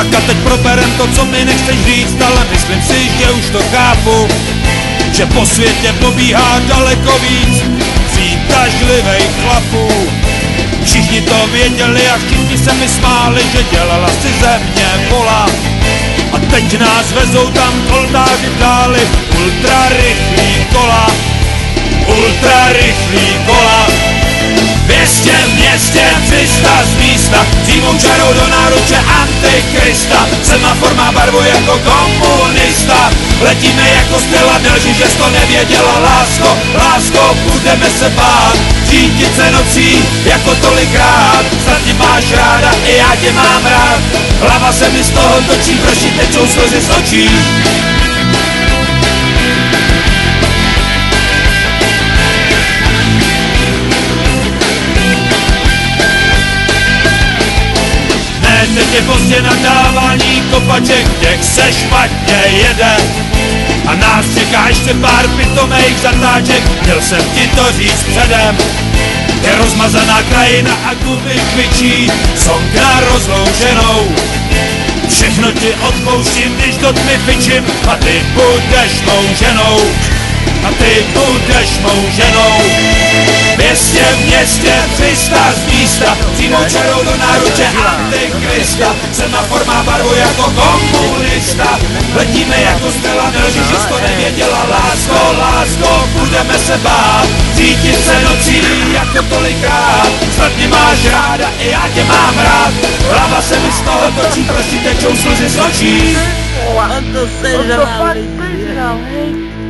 Tak a teď proberem to, co mi nechceš říct, ale myslím si, že už to chápu, že po světě pobíhá daleko víc přitažlivých chlapů. Všichni to věděli a všichni se mi smáli, že dělala si ze mě vola. A teď nás vezou tam oltáři v dáli, ultra rychlý kola, ultra rychlý kola. 200 v městě, 300 z místa, zimou čarou do náruče Antikrista. Semafor má barvu jako komunista, letíme jako střela, nelži, že jsi to nevěděla. Lásko, lásko, budeme se bát, řídit se nocí jako tolikrát. Snad tě máš ráda, i já tě mám rád, hlava se mi z toho točí, proč ti tečou slzy z očí. Teď je pozdě nadávání kopaček, těch se špatně jede a nás čeká ještě pár pitomejch zatáček, měl jsem ti to říct předem. Je rozmazaná krajina a gumy kvičí, song na rozloučenou. Všechno ti odpouštím, když do tmy fičím, a ty budeš mou ženou, a ty budeš mou ženou. 200 v městě, 300 z místa, přímou čarou do náruče Antikrista. Semafor má barvu jako komunista, letíme jako střela, nelži, že jsi to nevěděla. Lásko, lásko, budeme se bát, cítit se nocí jako tolikrát. Snad mě máš ráda, i já tě mám rád, hlava se mi z toho točí, proč ti tečou slzy z očí. To sežral, hej.